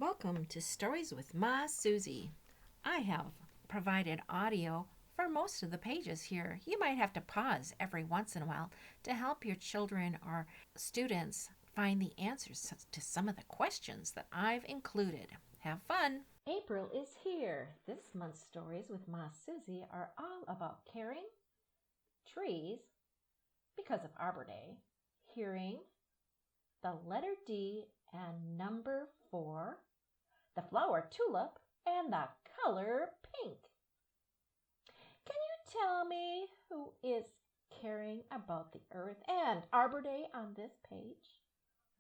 Welcome to Stories with MaSusy. I have provided audio for most of the pages here. You might have to pause every once in a while to help your children or students find the answers to some of the questions that I've included. Have fun! April is here. This month's Stories with MaSusy are all about caring, trees, because of Arbor Day, hearing, the letter D, and number 4, the flower tulip, and the color pink. Can you tell me who is caring about the earth and Arbor Day on this page?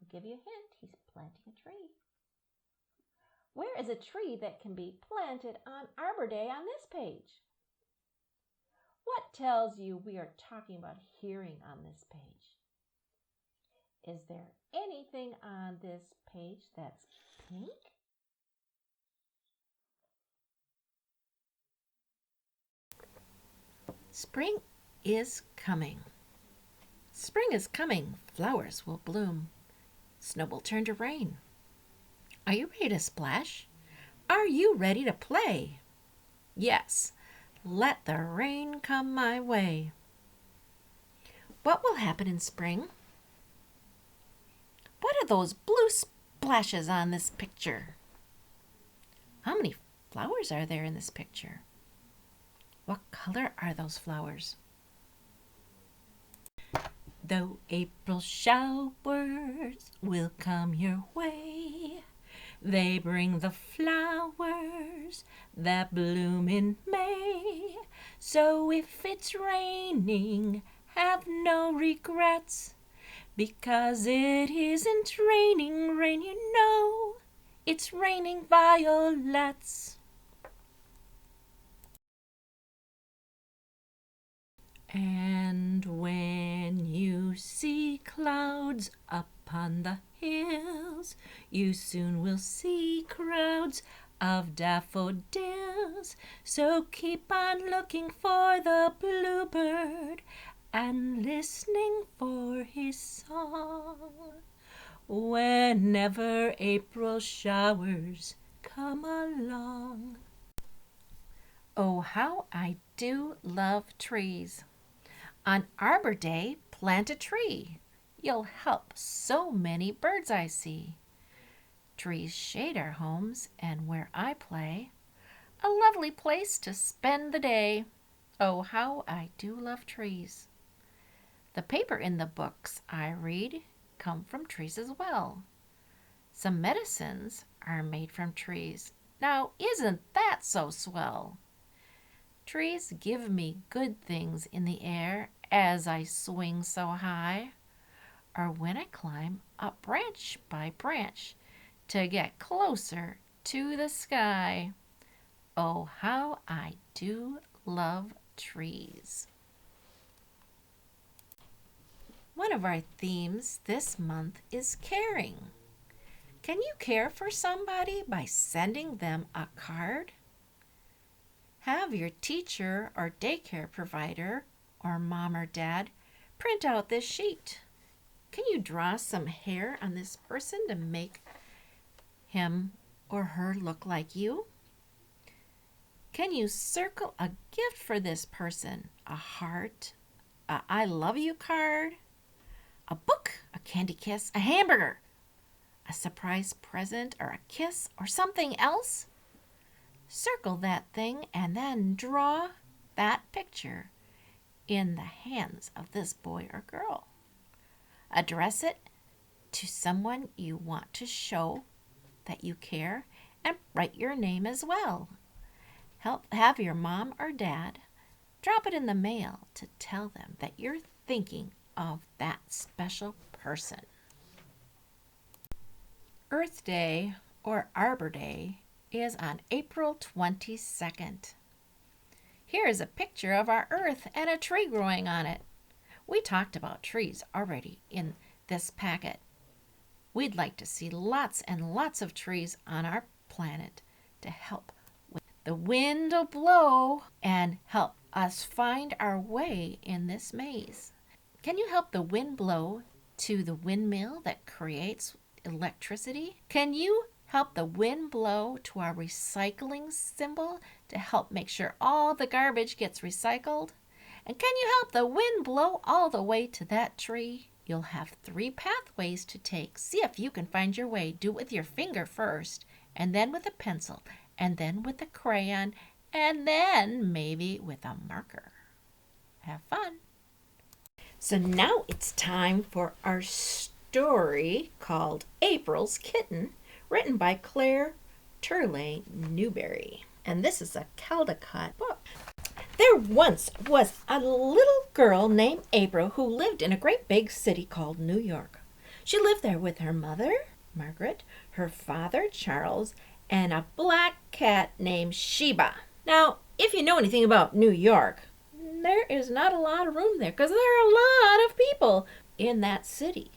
I'll give you a hint. He's planting a tree. Where is a tree that can be planted on Arbor Day on this page? What tells you we are talking about hearing on this page? Is there anything on this page that's pink? Spring is coming. Spring is coming. Flowers will bloom. Snow will turn to rain. Are you ready to splash? Are you ready to play? Yes, let the rain come my way. What will happen in spring? What are those blue splashes on this picture? How many flowers are there in this picture? What color are those flowers? Though April showers will come your way, they bring the flowers that bloom in May. So if it's raining, have no regrets, because it isn't raining rain, you know. It's raining violets. And when you see clouds upon the hills, you soon will see crowds of daffodils. So keep on looking for the bluebird and listening for his song whenever April showers come along. Oh, how I do love trees. On Arbor Day, plant a tree. You'll help so many birds I see. Trees shade our homes and where I play. A lovely place to spend the day. Oh, how I do love trees. The paper in the books I read come from trees as well. Some medicines are made from trees. Now, isn't that so swell? Trees give me good things in the air as I swing so high, or when I climb up branch by branch to get closer to the sky. Oh, how I do love trees. One of our themes this month is caring. Can you care for somebody by sending them a card? Have your teacher or daycare provider or mom or dad print out this sheet. Can you draw some hair on this person to make him or her look like you? Can you circle a gift for this person? A heart, a I love you card, a book, a candy kiss, a hamburger, a surprise present, or a kiss, or something else? Circle that thing and then draw that picture in the hands of this boy or girl. Address it to someone you want to show that you care and write your name as well. Have your mom or dad drop it in the mail to tell them that you're thinking of that special person. Earth Day or Arbor Day is on April 22nd. Here is a picture of our earth and a tree growing on it. We talked about trees already in this packet. We'd like to see lots and lots of trees on our planet to help with the wind will blow and help us find our way in this maze. Can you help the wind blow to the windmill that creates electricity? Can you help the wind blow to our recycling symbol to help make sure all the garbage gets recycled? And can you help the wind blow all the way to that tree? You'll have 3 pathways to take. See if you can find your way. Do it with your finger first, and then with a pencil, and then with a crayon, and then maybe with a marker. Have fun. So now it's time for our story called April's Kitten, written by Claire Turley Newberry. And this is a Caldecott book. There once was a little girl named April who lived in a great big city called New York. She lived there with her mother, Margaret, her father, Charles, and a black cat named Sheba. Now, if you know anything about New York, there is not a lot of room there because there are a lot of people in that city.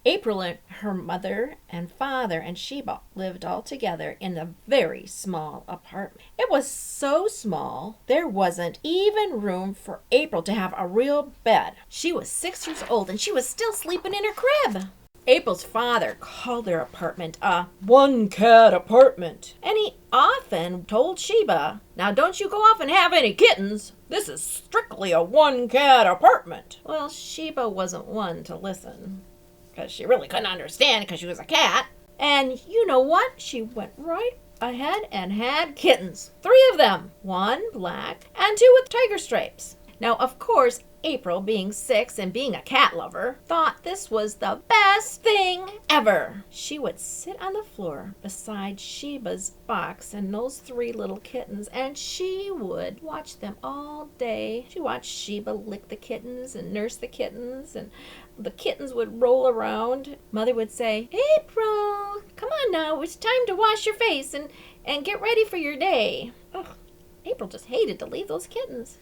April and her mother and father and Sheba lived all together in a very small apartment. It was so small, there wasn't even room for April to have a real bed. She was 6 years old and she was still sleeping in her crib. April's father called their apartment a one-cat apartment, and he often told Sheba, "Now don't you go off and have any kittens. This is strictly a one-cat apartment." Well, Sheba wasn't one to listen, because she really couldn't understand because she was a cat. And you know what? She went right ahead and had kittens. 3 of them. 1 black and 2 with tiger stripes. Now, of course, April, being 6 and being a cat lover, thought this was the best thing ever. She would sit on the floor beside Sheba's box and those 3 little kittens, and she would watch them all day. She watched Sheba lick the kittens and nurse the kittens, and the kittens would roll around. Mother would say, "April, come on now, it's time to wash your face and get ready for your day." Ugh, April just hated to leave those kittens.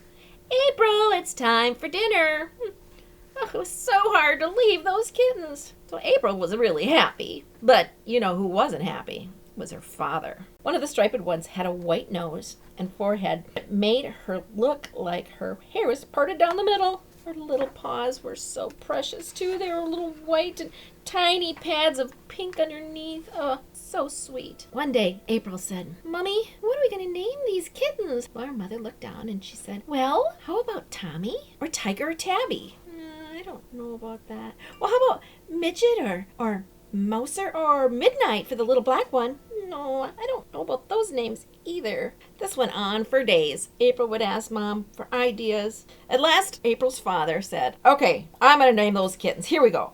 "April, it's time for dinner." Oh, it was so hard to leave those kittens. So April was really happy. But you know who wasn't happy? It was her father. One of the striped ones had a white nose and forehead that made her look like her hair was parted down the middle. Her little paws were so precious too. They were little white and tiny pads of pink underneath. Oh, so sweet. One day, April said, "Mommy, what are we going to name these kittens?" Well, her mother looked down and she said, "Well, how about Tommy or Tiger or Tabby?" I don't know about that. Well, how about Midget or Mouser or Midnight for the little black one? No, I don't know about those names either. This went on for days. April would ask Mom for ideas. At last, April's father said, "Okay, I'm going to name those kittens. Here we go."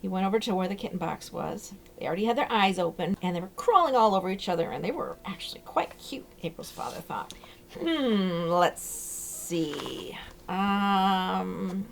He went over to where the kitten box was. They already had their eyes open, and they were crawling all over each other, and they were actually quite cute, April's father thought. Let's see.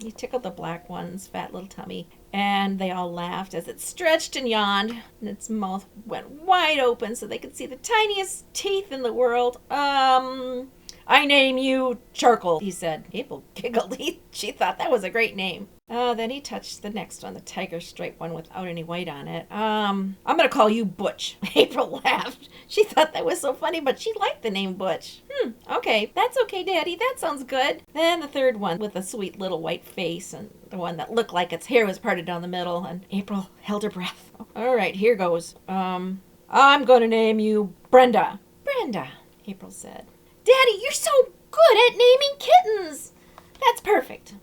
He tickled the black one's fat little tummy, and they all laughed as it stretched and yawned, and its mouth went wide open so they could see the tiniest teeth in the world. "I name you Charcoal," he said. April giggled. She thought that was a great name. Then he touched the next one, the tiger stripe one without any white on it. "I'm going to call you Butch." April laughed. She thought that was so funny, but she liked the name Butch. Okay, that's okay, Daddy. That sounds good." Then the third one with a sweet little white face and the one that looked like its hair was parted down the middle, and April held her breath. "All right, here goes. I'm going to name you Brenda." "Brenda," April said. "Daddy, you're so good at naming kittens." "That's perfect."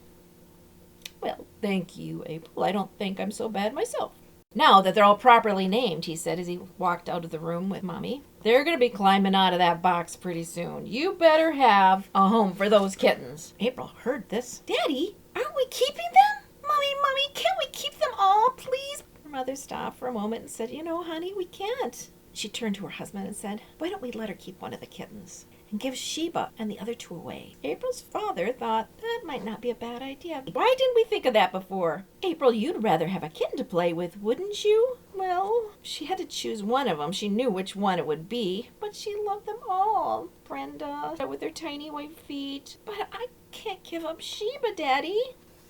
"Well, thank you, April. I don't think I'm so bad myself." "Now that they're all properly named," he said as he walked out of the room with Mommy, "they're going to be climbing out of that box pretty soon. You better have a home for those kittens." April heard this. "Daddy, aren't we keeping them?" Mommy, can't we keep them all, please?" Her mother stopped for a moment and said, "You know, honey, we can't." She turned to her husband and said, "Why don't we let her keep one of the kittens and give Sheba and the other 2 away?" April's father thought that might not be a bad idea. "Why didn't we think of that before? April, you'd rather have a kitten to play with, wouldn't you?" Well, she had to choose one of them. She knew which one it would be, but she loved them all. Brenda, with her tiny white feet. "But I can't give up Sheba, Daddy.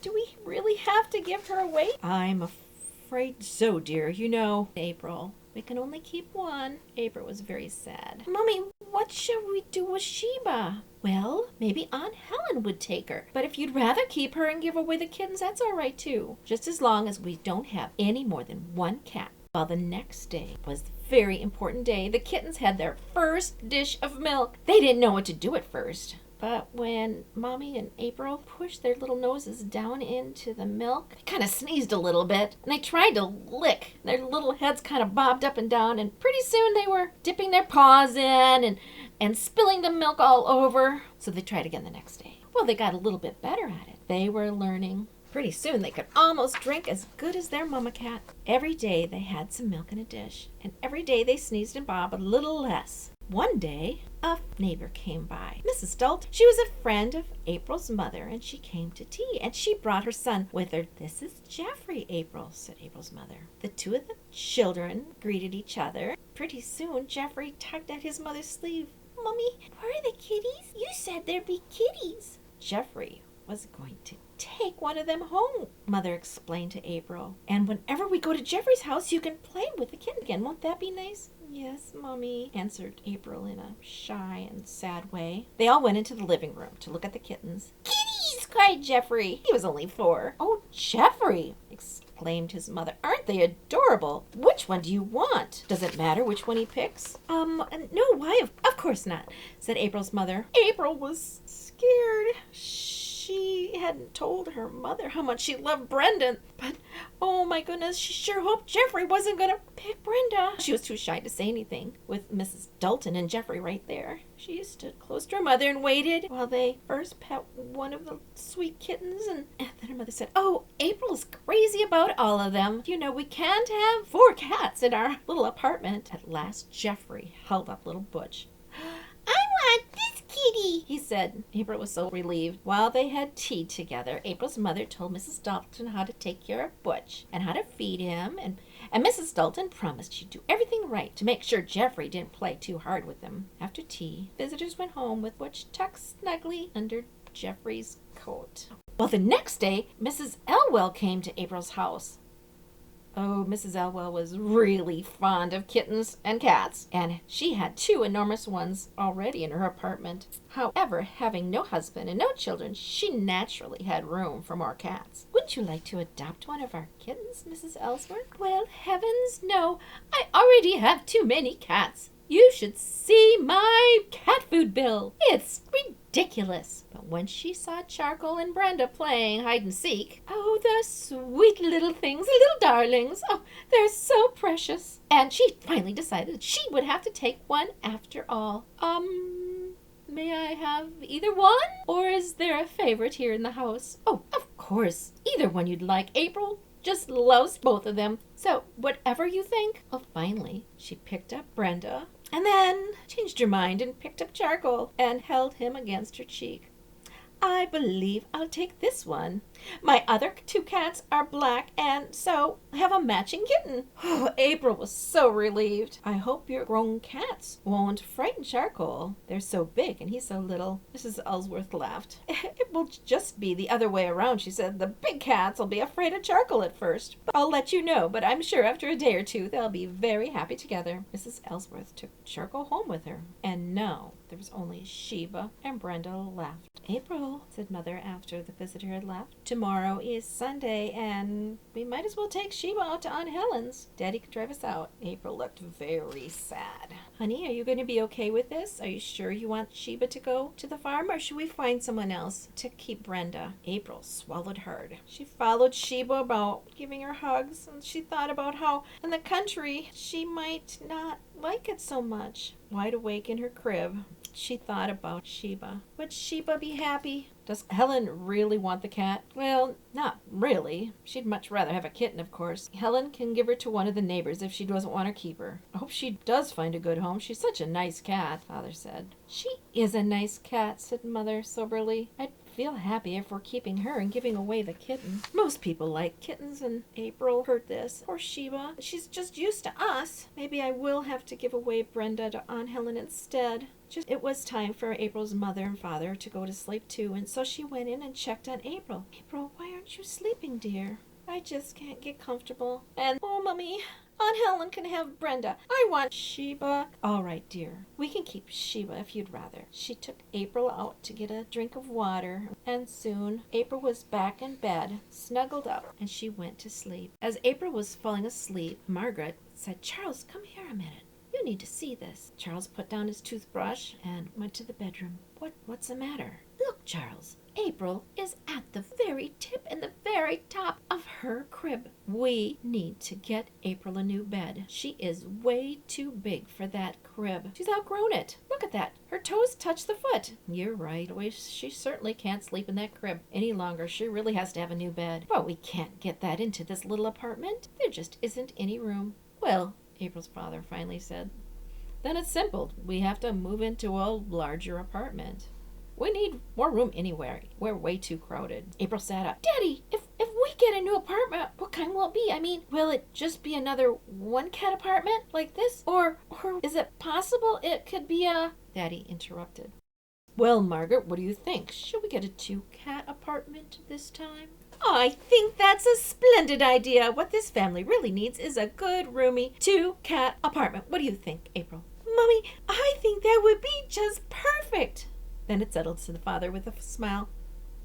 Do we really have to give her away?" "I'm afraid so, dear. You know, April, we can only keep one." April was very sad. "Mommy, what should we do with Sheba?" "Well, maybe Aunt Helen would take her. But if you'd rather keep her and give away the kittens, that's all right too. Just as long as we don't have any more than 1 cat." Well, the next day was very important day. The kittens had their first dish of milk. They didn't know what to do at first. But when Mommy and April pushed their little noses down into the milk, they kind of sneezed a little bit, and they tried to lick. Their little heads kind of bobbed up and down, and pretty soon they were dipping their paws in and spilling the milk all over. So they tried again the next day. Well, they got a little bit better at it. They were learning. Pretty soon they could almost drink as good as their mama cat. Every day they had some milk in a dish, and every day they sneezed and bobbed a little less. One day, a neighbor came by, Mrs. Dalton. She was a friend of April's mother, and she came to tea, and she brought her son with her. "This is Jeffrey, April," said April's mother. The two of the children greeted each other. Pretty soon, Jeffrey tugged at his mother's sleeve. "Mommy, where are the kitties? You said there'd be kitties." Jeffrey was going to take one of them home, Mother explained to April. "And whenever we go to Jeffrey's house, you can play with the kitten again. Won't that be nice?" "Yes, Mommy," answered April in a shy and sad way. They all went into the living room to look at the kittens. "Kitties!" cried Jeffrey. He was only 4. "Oh, Jeffrey!" exclaimed his mother. "Aren't they adorable? Which one do you want? Does it matter which one he picks?" No, why? Of course not," said April's mother. April was scared. She hadn't told her mother how much she loved Brenda, but oh my goodness, she sure hoped Jeffrey wasn't going to pick Brenda. She was too shy to say anything with Mrs. Dalton and Jeffrey right there. She stood close to her mother and waited while they first pet one of the sweet kittens, and then her mother said, "Oh, April's crazy about all of them. You know, we can't have 4 cats in our little apartment." At last, Jeffrey held up little Butch. "I want this kitty," he said. April was so relieved. While they had tea together, April's mother told Mrs. Dalton how to take care of Butch and how to feed him, and Mrs. Dalton promised she'd do everything right to make sure Jeffrey didn't play too hard with him. After tea, visitors went home with Butch tucked snugly under Jeffrey's coat. Well, the next day, Mrs. Elwell came to April's house. Oh, Mrs. Elwell was really fond of kittens and cats, and she had 2 enormous ones already in her apartment. However, having no husband and no children, she naturally had room for more cats. "Wouldn't you like to adopt one of our kittens, Mrs. Ellsworth?" "Well, heavens, no. I already have too many cats. You should see my cat food bill. It's ridiculous." But when she saw Charcoal and Brenda playing hide and seek, "Oh, the sweet little things, little darlings. Oh, they're so precious." And she finally decided she would have to take one after all. May I have either one? Or is there a favorite here in the house?" "Oh, of course. Either one you'd like. April just loves both of them. So whatever you think." Well, finally, she picked up Brenda and then changed her mind and picked up Charcoal and held him against her cheek. "I believe I'll take this one. My other 2 cats are black, and so have a matching kitten." Oh, April was so relieved. "I hope your grown cats won't frighten Charcoal. They're so big and he's so little." Mrs. Ellsworth laughed. "It will just be the other way around," she said. "The big cats will be afraid of Charcoal at first. But I'll let you know, but I'm sure after a day or 2 they'll be very happy together." Mrs. Ellsworth took Charcoal home with her, and now there was only Sheba and Brenda left. "April," said Mother after the visitor had left, "tomorrow is Sunday, and we might as well take Sheba out to Aunt Helen's. Daddy could drive us out." April looked very sad. "Honey, are you going to be okay with this? Are you sure you want Sheba to go to the farm, or should we find someone else to keep Brenda?" April swallowed hard. She followed Sheba about, giving her hugs, and she thought about how in the country she might not like it so much. Wide awake in her crib, she thought about Sheba. Would Sheba be happy? Does Helen really want the cat? Well, not really. She'd much rather have a kitten, of course. Helen can give her to one of the neighbors if she doesn't want to keep her. I hope she does find a good home. She's such a nice cat, Father said. "She is a nice cat," said Mother soberly. "I'd feel happy if we're keeping her and giving away the kitten. Most people like kittens." And April heard this. Poor Sheba. She's just used to us. Maybe I will have to give away Brenda to Aunt Helen instead. It was time for April's mother and father to go to sleep too, and so she went in and checked on April. "April, why aren't you sleeping, dear?" "I just can't get comfortable. And, oh, Mommy, Aunt Helen can have Brenda. I want Sheba." "All right, dear. We can keep Sheba if you'd rather." She took April out to get a drink of water, and soon April was back in bed, snuggled up, and she went to sleep. As April was falling asleep, Margaret said, "Charles, come here a minute." You need to see this. Charles put down his toothbrush and went to the bedroom. What's the matter? Look, Charles. April is at the very tip and the very top of her crib. We need to get April a new bed. She is way too big for that crib. She's outgrown it. Look at that. Her toes touch the foot. You're right. She certainly can't sleep in that crib any longer. She really has to have a new bed. But we can't get that into this little apartment. There just isn't any room. Well, April's father finally said, then it's simple. We have to move into a larger apartment. We need more room anywhere. We're way too crowded. April sat up. Daddy, if we get a new apartment, what kind will it be? I mean, will it just be another one-cat apartment like this? Or is it possible it could be a... Daddy interrupted. Well, Margaret, what do you think? Should we get a 2-cat apartment this time? I think that's a splendid idea. What this family really needs is a good, roomy 2-cat apartment. What do you think, April? Mommy, I think that would be just perfect. Then it settled to the father with a smile.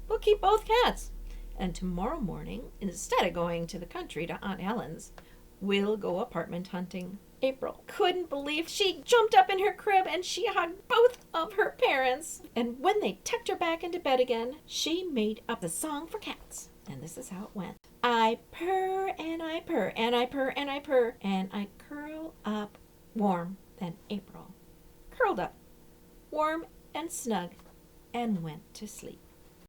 We'll keep both cats. And tomorrow morning, instead of going to the country to Aunt Helen's, we'll go apartment hunting. April couldn't believe she jumped up in her crib and she hugged both of her parents. And when they tucked her back into bed again, she made up the song for cats. And this is how it went. I purr and I purr and I purr and I purr and I curl up warm. Then April curled up warm and snug and went to sleep.